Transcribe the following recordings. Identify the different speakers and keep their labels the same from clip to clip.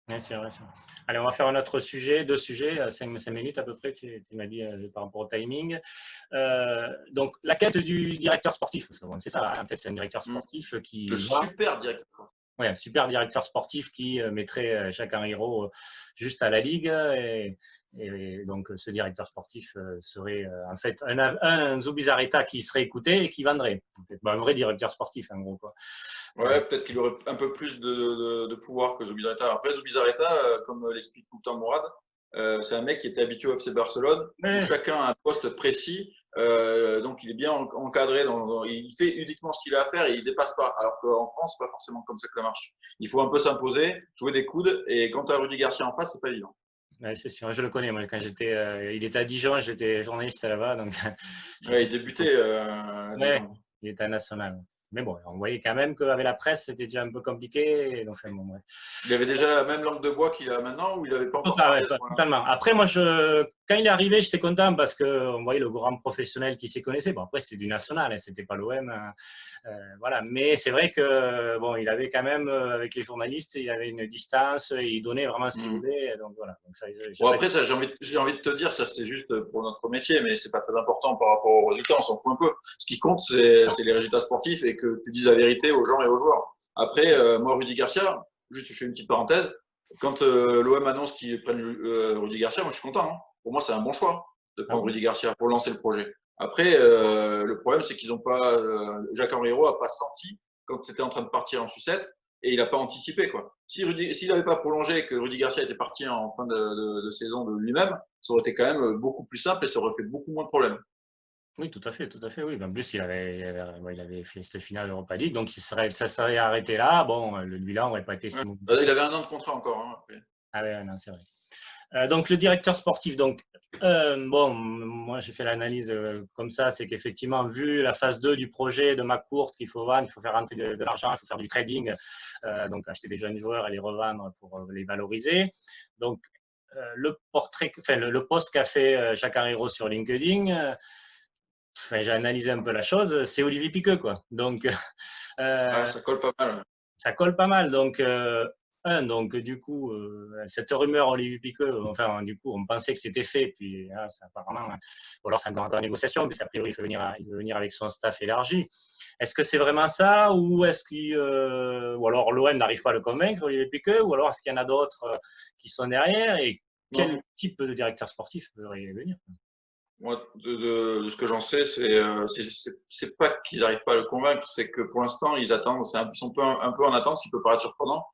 Speaker 1: Ouais, c'est vrai, ça. Allez, on va faire un autre sujet, deux sujets, 5 minutes à peu près, tu m'as dit par rapport au timing. Donc, la quête du directeur sportif, parce que bon, c'est ça, en fait, c'est un directeur
Speaker 2: Mm.
Speaker 1: sportif
Speaker 2: Le
Speaker 1: qui va.
Speaker 2: super directeur.
Speaker 1: Ouais, un super directeur sportif qui mettrait chacun héros juste à la ligue. Et donc, ce directeur sportif serait en fait un Zubizarreta qui serait écouté et qui vendrait. Un vrai directeur sportif, en gros, quoi.
Speaker 2: Ouais, peut-être qu'il aurait un peu plus de pouvoir que Zubizarreta. Après, Zubizarreta, comme l'explique tout le temps Mourad, c'est un mec qui était habitué au FC Barcelone, où
Speaker 1: Ouais,
Speaker 2: chacun a un poste précis, donc il est bien encadré, il fait uniquement ce qu'il a à faire et il dépasse pas. Alors qu'en France, c'est pas forcément comme ça que ça marche. Il faut un peu s'imposer, jouer des coudes, et quand tu as Rudy Garcia en face, c'est pas évident.
Speaker 1: ouais, c'est sûr, je le connais. Moi, quand il était à Dijon, j'étais journaliste là-bas, donc je
Speaker 2: Ouais,
Speaker 1: sais.
Speaker 2: il débutait à
Speaker 1: Ouais,
Speaker 2: Dijon.
Speaker 1: il était à National. Mais bon, on voyait quand même qu'avec la presse, c'était déjà un peu compliqué. Donc, enfin, bon, ouais.
Speaker 2: Il avait déjà la même langue de bois qu'il a maintenant, ou il n'avait pas encore
Speaker 1: Total,
Speaker 2: parlé
Speaker 1: ouais,
Speaker 2: à ce moment-là?
Speaker 1: totalement. Après, moi, quand il est arrivé, j'étais content parce qu'on voyait le grand professionnel qui s'y connaissait. Bon, après, c'était du national, hein, c'était pas l'OM. Voilà. Mais c'est vrai que bon, il avait quand même, avec les journalistes, il avait une distance, et il donnait vraiment ce qu'il
Speaker 2: Hmm.
Speaker 1: voulait. Donc voilà. Donc, ça,
Speaker 2: Bon,
Speaker 1: j'aurais.
Speaker 2: après, ça, j'ai envie de te dire, ça, c'est juste pour notre métier, mais c'est pas très important par rapport aux résultats, on s'en fout un peu. Ce qui compte, c'est les résultats sportifs et que tu dises la vérité aux gens et aux joueurs. Après, moi, Rudy Garcia, juste, je fais une petite parenthèse, quand l'OM annonce qu'ils prennent Rudy Garcia, moi, je suis content, hein. Pour moi, c'est un bon choix de
Speaker 1: Ah
Speaker 2: prendre
Speaker 1: bon.
Speaker 2: Rudy Garcia pour lancer le projet. Après, le problème, c'est qu'ils n'ont pas, Jacques-Henri Hérault a pas senti quand c'était en train de partir en sucette et il n'a pas anticipé, quoi. S'il n'avait pas prolongé et que Rudy Garcia était parti en fin de saison de lui-même, ça aurait été quand même beaucoup plus simple et ça aurait fait beaucoup moins de problèmes.
Speaker 1: Oui, tout à fait, tout à fait. Oui. En plus, ouais, il avait fait cette finale Europa League, donc ça serait arrêté là. Bon, le bilan n'aurait pas été
Speaker 2: Ouais.
Speaker 1: si mauvais que
Speaker 2: Il
Speaker 1: ça.
Speaker 2: avait un an de contrat encore, hein, après.
Speaker 1: Ah ouais, non, c'est vrai. Donc le directeur sportif, donc bon, moi j'ai fait l'analyse comme ça, c'est qu'effectivement, vu la phase 2 du projet de McCourt, qu'il faut vendre, il faut faire rentrer de l'argent, il faut faire du trading, donc acheter des jeunes joueurs et les revendre pour les valoriser. Donc le portrait, enfin le post qu'a fait Jacques Herrero sur LinkedIn, enfin, j'ai analysé un peu la chose, c'est Olivier Piqueux, quoi. Donc
Speaker 2: Ah,
Speaker 1: euh,
Speaker 2: ça colle pas mal.
Speaker 1: ça colle pas mal. Donc, donc du coup, cette rumeur Olivier Piqueux, enfin, du coup, on pensait que c'était fait, puis là, ça, apparemment, ou alors c'est encore en négociation, mais a priori, il veut venir avec son staff élargi. Est-ce que c'est vraiment ça, ou est-ce ou alors l'OM n'arrive pas à le convaincre, Olivier Piqueux, ou alors est-ce qu'il y en a d'autres qui sont derrière, et quel
Speaker 2: Non,
Speaker 1: type de directeur sportif peut y venir?
Speaker 2: moi, de ce que j'en sais, c'est pas qu'ils n'arrivent pas à le convaincre, c'est que pour l'instant, ils attendent, ils sont un peu en attente, ce qui peut paraître surprenant.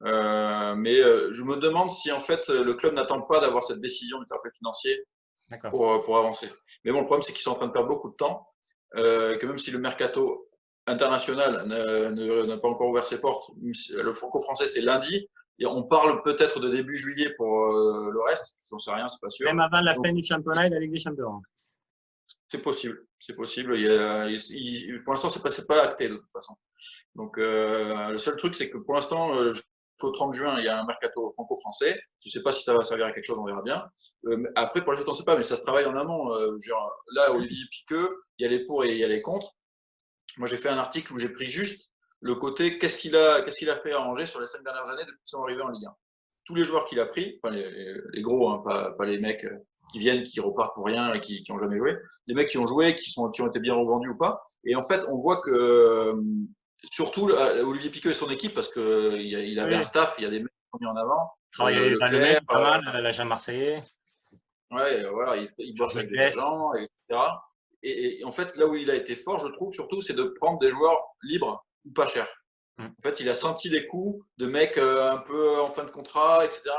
Speaker 2: Mais je me demande si en fait le club n'attend pas d'avoir cette décision du fair play financier
Speaker 1: D'accord.
Speaker 2: pour avancer. Mais bon, le problème, c'est qu'ils sont en train de perdre beaucoup de temps, que même si le mercato international n'a pas encore ouvert ses portes, le franco-français, c'est lundi, et on parle peut-être de début juillet pour le reste, j'en sais rien, c'est pas sûr.
Speaker 1: Même avant la
Speaker 2: Donc,
Speaker 1: fin du championnat et de la Ligue des Champions.
Speaker 2: c'est possible, c'est possible. Pour l'instant, c'est pas acté de toute façon. Donc, le seul truc, c'est que pour l'instant, jusqu'au 30 juin, il y a un mercato franco-français. Je ne sais pas si ça va servir à quelque chose, on verra bien. Après, pour la suite, on ne sait pas, mais ça se travaille en amont. Là, Olivier Piqueux, il y a les pour et il y a les contre. Moi, j'ai fait un article où j'ai pris juste le côté qu'est-ce qu'il a fait à Angers sur les 5 dernières années depuis qu'ils sont arrivés en Ligue 1. Tous les joueurs qu'il a pris, enfin les gros, hein, pas les mecs qui viennent, qui repartent pour rien et qui ont jamais joué, les mecs qui ont joué, qui ont été bien revendus ou pas. Et en fait, on voit que surtout Olivier Piqueux et son équipe, parce qu'il avait un
Speaker 1: Oui,
Speaker 2: staff, il y a des mecs qui sont mis en avant,
Speaker 1: travailler avec le
Speaker 2: Leclerc,
Speaker 1: mec, pas mal, l'agent marseillais,
Speaker 2: ouais, voilà, il bosse
Speaker 1: Georges
Speaker 2: avec des
Speaker 1: Mendes.
Speaker 2: agents, etc. Et en fait, là où il a été fort, je trouve, surtout, c'est de prendre des joueurs libres ou pas chers.
Speaker 1: Mm.
Speaker 2: En fait, il a senti les coups de mecs un peu en fin de contrat, etc.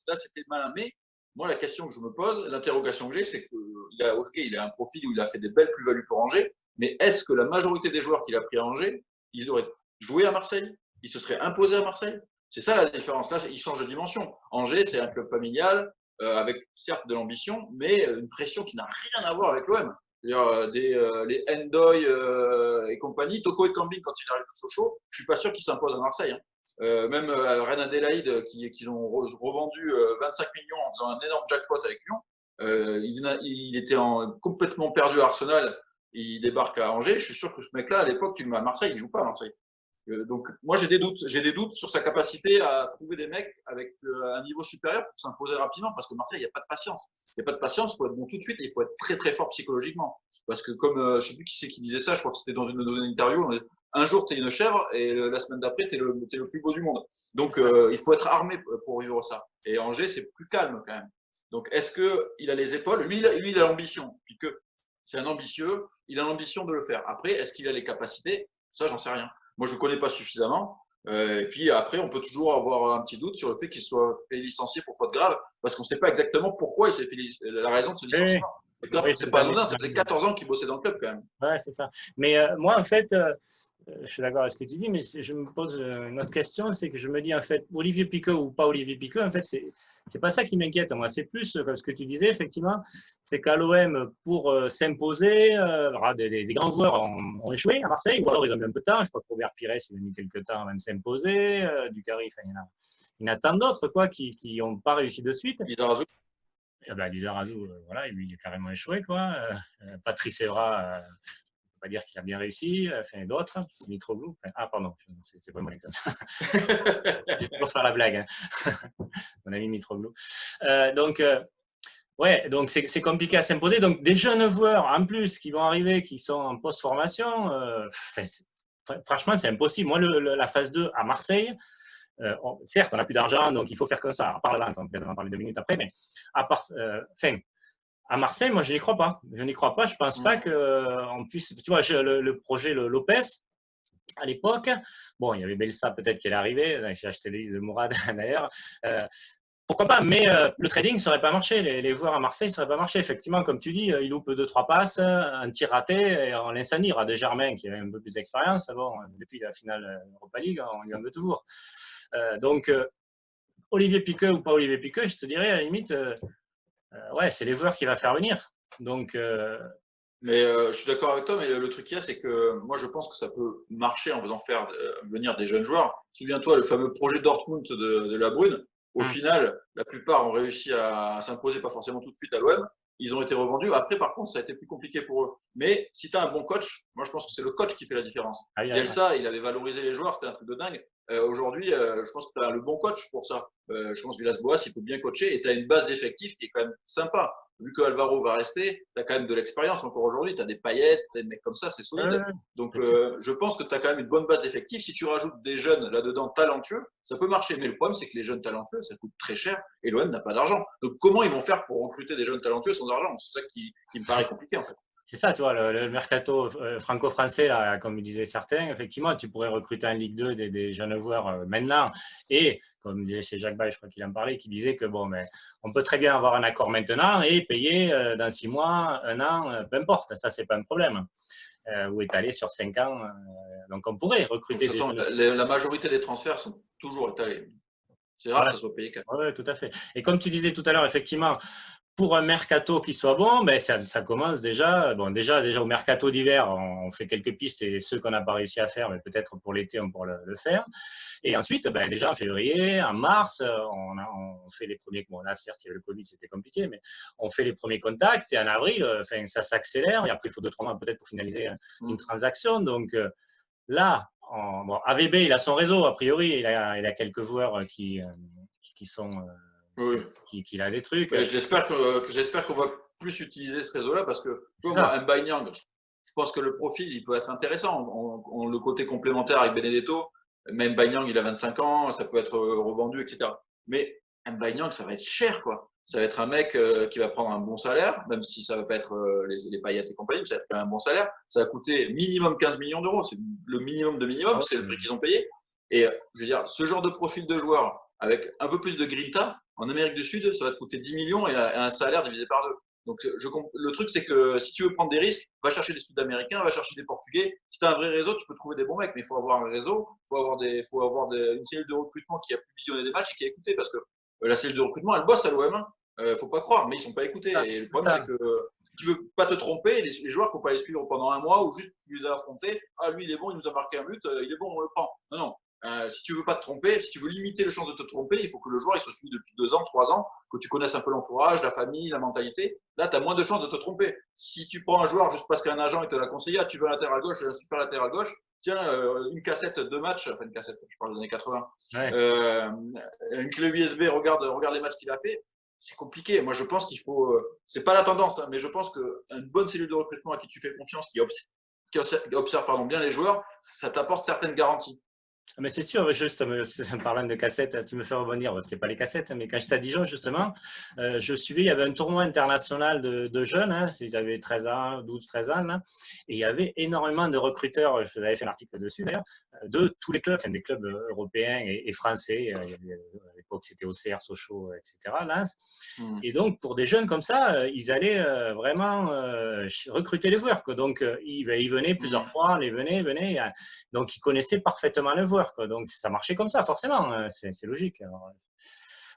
Speaker 2: Là, c'était malin. Mais moi, la question que je me pose, l'interrogation que j'ai, c'est il a un profil où il a fait des belles plus-values pour Angers, mais est-ce que la majorité des joueurs qu'il a pris à Angers, ils auraient joué à Marseille? Ils se seraient imposés à Marseille? C'est ça la différence. Là, il change de dimension. Angers, c'est un club familial, avec certes de l'ambition, mais une pression qui n'a rien à voir avec l'OM. Les Endoy et compagnie, Toko et Kambing, quand il arrive de Sochaux, je suis pas sûr qu'il s'impose à Marseille, hein. Même Ren Adelaide, qu'ils ont revendu 25 millions en faisant un énorme jackpot avec Lyon, il était complètement perdu à Arsenal, il débarque à Angers. Je suis sûr que ce mec-là, à l'époque, tu le mets à Marseille, il joue pas à Marseille. Donc, moi, j'ai des doutes. J'ai des doutes sur sa capacité à trouver des mecs avec un niveau supérieur pour s'imposer rapidement. Parce que Marseille, il n'y a pas de patience. Il n'y a pas de patience. Il faut être bon tout de suite et il faut être très, très fort psychologiquement. Parce que comme, je ne sais plus qui c'est qui disait ça, je crois que c'était dans une interview, un jour, tu es une chèvre et la semaine d'après, tu es le plus beau du monde. Donc, il faut être armé pour vivre ça. Et Angers, c'est plus calme quand même. Donc, est-ce qu'il a les épaules? Lui, il a l'ambition. Puisque c'est un ambitieux, il a l'ambition de le faire. Après, est-ce qu'il a les capacités? Ça, j'en sais rien. Moi, je ne connais pas suffisamment. Et puis après, on peut toujours avoir un petit doute sur le fait qu'il soit fait licencier pour faute grave, parce qu'on ne sait pas exactement pourquoi il s'est fait la raison de ce licenciement.
Speaker 1: Oui,
Speaker 2: C'est pas anodin, ça faisait 14 ans qu'il bossait dans le club quand même.
Speaker 1: Ouais, c'est ça. Mais moi, en fait, je suis d'accord avec ce que tu dis, mais je me pose une autre question, c'est que je me dis, en fait, Olivier Piqueux ou pas Olivier Piqueux, en fait, c'est pas ça qui m'inquiète. Moi, c'est plus, comme ce que tu disais, effectivement, c'est qu'à l'OM, pour s'imposer, des grands joueurs ont échoué à Marseille, ou alors ils ont mis un peu de temps. Je crois que Robert Pires, il a mis quelques temps avant de s'imposer. Ducarry, enfin, il y en a tant d'autres, quoi, qui n'ont pas réussi de suite.
Speaker 2: Lizarazu.
Speaker 1: Lizarazu, voilà, lui, il est carrément échoué, quoi. Patrice Evra, on va dire qu'il a bien réussi, enfin d'autres, Mitroglou. Ah, pardon, c'est pas mon exemple. Je vais toujours faire la blague, hein. Mon ami Mitroglou. Ouais, donc c'est compliqué à s'imposer. Donc, des jeunes joueurs, en plus, qui vont arriver, qui sont en post-formation, franchement, c'est impossible. Moi, la phase 2 à Marseille, certes, on n'a plus d'argent, donc il faut faire comme ça. À part la vente, on va peut-être en parler 2 minutes après, mais à part, à Marseille, moi, je n'y crois pas. Je n'y crois pas. Je ne pense pas qu'on puisse. Tu vois, le projet Lopez, à l'époque, bon, il y avait Belsa peut-être qui est arrivé. J'ai acheté les livres de Mourad d'ailleurs. Pourquoi pas, mais le trading ne serait pas marché. Les joueurs à Marseille ne seraient pas marché. Effectivement, comme tu dis, il loupe 2-3 passes, un tir raté, et on l'insanie. Il y aura Desgermain qui a un peu plus d'expérience. Bon, depuis la finale Europa League, on lui en veut toujours. Donc, Olivier Piqueux ou pas Olivier Piqueux, je te dirais, à la limite, ouais, c'est les joueurs qui va faire venir. Donc,
Speaker 2: mais je suis d'accord avec toi, mais le truc qu'il y a, c'est que moi, je pense que ça peut marcher en faisant faire venir des jeunes joueurs. Souviens-toi, le fameux projet Dortmund de La Brune. Au final, la plupart ont réussi à s'imposer, pas forcément tout de suite à l'OM. Ils ont été revendus. Après, par contre, ça a été plus compliqué pour eux. Mais si tu as un bon coach, moi, je pense que c'est le coach qui fait la différence. Bielsa, il avait valorisé les joueurs, c'était un truc de dingue. Aujourd'hui, je pense que tu as le bon coach pour ça. Je pense que Villas-Boas, il peut bien coacher et tu as une base d'effectifs qui est quand même sympa. Vu que Alvaro va rester, tu as quand même de l'expérience encore aujourd'hui. Tu as des Payet, des mecs comme ça, c'est solide. Donc, je pense que tu as quand même une bonne base d'effectifs. Si tu rajoutes des jeunes là-dedans talentueux, ça peut marcher. Mais le problème, c'est que les jeunes talentueux, ça coûte très cher et l'OM n'a pas d'argent. Donc, comment ils vont faire pour recruter des jeunes talentueux sans argent? C'est ça qui me paraît compliqué en fait.
Speaker 1: C'est ça, tu vois, le mercato franco-français, là, comme disaient certains, effectivement, tu pourrais recruter en Ligue 2 des jeunes joueurs maintenant. Et, comme disait chez Jacques Baye, je crois qu'il en parlait, qui disait que bon, mais on peut très bien avoir un accord maintenant et payer dans 6 mois, 1 an, peu importe, ça, c'est pas un problème. Ou étaler sur 5 ans. Donc, on pourrait recruter des jeunes.
Speaker 2: La majorité des transferts sont toujours étalés. C'est rare que ça soit payé.
Speaker 1: Oui, tout à fait. Et comme tu disais tout à l'heure, effectivement, pour un mercato qui soit bon, ben ça commence déjà. Bon, déjà au mercato d'hiver, on fait quelques pistes et ceux qu'on n'a pas réussi à faire, mais peut-être pour l'été, on pourra le faire. Et ensuite, ben déjà en février, en mars, on fait les premiers. Bon, là, certes, il y avait le Covid, c'était compliqué, mais on fait les premiers contacts. Et en avril, ça s'accélère. Et après, il faut 2-3 mois peut-être pour finaliser une transaction. Donc là, bon, AVB, il a son réseau, a priori. Il a quelques joueurs qui sont.
Speaker 2: Oui.
Speaker 1: Qu'il a des trucs.
Speaker 2: J'espère qu'on va plus utiliser ce réseau-là parce que Mbanyang, je pense que le profil il peut être intéressant. Le côté complémentaire avec Benedetto, même Mbanyang il a 25 ans, ça peut être revendu, etc. Mais Mbanyang, ça va être cher, quoi. Ça va être un mec qui va prendre un bon salaire, même si ça ne va pas être les Payet et compagnie, mais ça va être quand même un bon salaire. Ça va coûter minimum 15 millions d'euros. C'est le minimum de minimum, c'est le prix qu'ils ont payé. Et je veux dire, ce genre de profil de joueur avec un peu plus de grinta, en Amérique du Sud, ça va te coûter 10 millions et un salaire divisé par 2. Donc, le truc, c'est que si tu veux prendre des risques, va chercher des Sud-Américains, va chercher des Portugais. Si tu as un vrai réseau, tu peux trouver des bons mecs, mais il faut avoir un réseau, il faut avoir une cellule de recrutement qui a pu visionner des matchs et qui a écouté. Parce que la cellule de recrutement, elle bosse à l'OM. Faut pas croire, mais ils sont pas écoutés. Et le problème, c'est que si tu veux pas te tromper, les joueurs, il faut pas les suivre pendant un mois ou juste tu les as affrontés. Ah, lui, il est bon, il nous a marqué un but, il est bon, on le prend. Non, non. Si tu veux pas te tromper, si tu veux limiter les chances de te tromper, il faut que le joueur il soit suivi depuis 2 ans, 3 ans, que tu connaisses un peu l'entourage, la famille, la mentalité. Là, tu as moins de chances de te tromper. Si tu prends un joueur juste parce qu'un agent te l'a conseillé, tu veux un latéral gauche, un super latéral gauche, tiens, une cassette de match, enfin une cassette, je parle des années 80,
Speaker 1: Ouais.
Speaker 2: une clé USB, regarde les matchs qu'il a fait. C'est compliqué. Moi, je pense qu'il faut. C'est pas la tendance, hein, mais je pense qu'une bonne cellule de recrutement à qui tu fais confiance, qui observe pardon, bien les joueurs, ça t'apporte certaines garanties.
Speaker 1: Mais c'est sûr, juste en parlant de cassettes, tu me fais rebondir. Bon, c'était pas les cassettes, mais quand j'étais à Dijon, justement, je suivais, il y avait un tournoi international de jeunes, hein, ils avaient 13 ans, 12, 13 ans, là, et il y avait énormément de recruteurs, je vous avais fait un article dessus d'ailleurs, de tous les clubs, enfin, des clubs européens et français. À l'époque, c'était OCR, Sochaux, etc. Lens. Et donc, pour des jeunes comme ça, ils allaient vraiment recruter les joueurs, quoi. Donc, ils venaient plusieurs fois, les venaient. Donc, ils connaissaient parfaitement le joueur, quoi. Donc, ça marchait comme ça, forcément. C'est logique.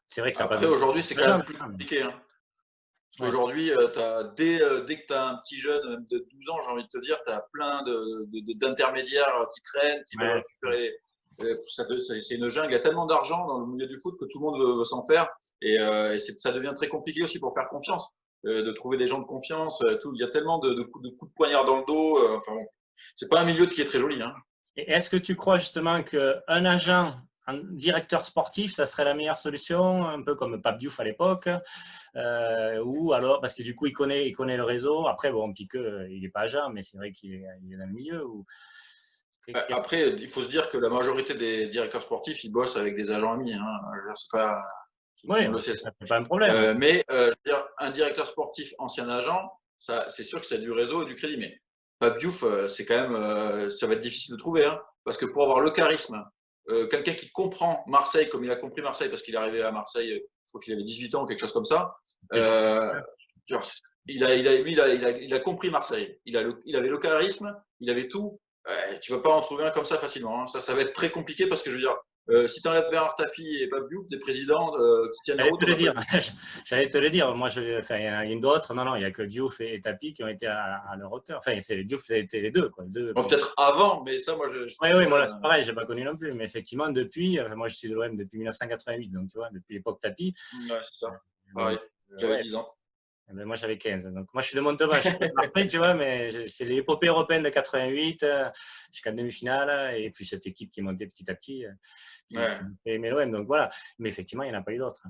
Speaker 1: C'est vrai que ça n'a pas
Speaker 2: Après,
Speaker 1: de.
Speaker 2: aujourd'hui, c'est quand même plus compliqué. Hein.
Speaker 1: Ouais.
Speaker 2: Aujourd'hui, dès que tu as un petit jeune, même de 12 ans, j'ai envie de te dire, tu as plein d'intermédiaires qui traînent, qui veulent récupérer. C'est une jungle. Il y a tellement d'argent dans le milieu du foot que tout le monde veut s'en faire. Et ça devient très compliqué aussi pour faire confiance, de trouver des gens de confiance. Il y a tellement de coups de poignard dans le dos. Enfin, bon, c'est pas un milieu qui est très joli. Hein.
Speaker 1: Et est-ce que tu crois justement qu'un agent, un directeur sportif, ça serait la meilleure solution, un peu comme Pape Diouf à l'époque, ou alors, parce que du coup, il connaît le réseau. Après, bon, Piqueux, il n'est pas agent, mais c'est vrai qu'il est dans le milieu.
Speaker 2: Après, il faut se dire que la majorité des directeurs sportifs, ils bossent avec des agents amis. Hein. C'est pas, tout le
Speaker 1: Oui,
Speaker 2: monde le sait.
Speaker 1: ça n'est pas un problème.
Speaker 2: Mais je veux dire, un directeur sportif, ancien agent, c'est sûr que c'est du réseau et du crédit. Mais Pape Diouf, c'est quand même, ça va être difficile de trouver. Hein, parce que pour avoir le charisme, quelqu'un qui comprend Marseille comme il a compris Marseille, parce qu'il est arrivé à Marseille, je crois qu'il avait 18 ans, quelque chose comme ça. Genre, il a compris Marseille. Il avait le charisme, il avait tout. Tu ne vas pas en trouver un comme ça facilement. Hein. Ça va être très compliqué parce que je veux dire, si tu enlèves Bernard Tapie et Pape Diouf, des présidents qui tiennent la route.
Speaker 1: J'allais te le dire. Moi, enfin, il y en a une d'autres. Non, il n'y a que Diouf et Tapie qui ont été à leur hauteur. Enfin, Diouf, c'était les deux. Quoi.
Speaker 2: Bon, peut-être avant, mais ça, moi,
Speaker 1: Oui, moi, c'est pareil, je n'ai pas connu non plus. Mais effectivement, depuis, moi, je suis de l'OM depuis 1988. Donc, tu vois, depuis l'époque Tapie.
Speaker 2: Ouais, c'est ça. Pareil, j'avais 10 ans.
Speaker 1: Ben moi, j'avais 15. Donc, moi, je suis de Montauban, je suis de Marseille, tu vois, mais c'est l'épopée européenne de 88 jusqu'à demi-finale. Et puis, cette équipe qui est montée petit à petit. Mais l'OM, donc voilà. Mais effectivement, il n'y en a pas eu d'autres.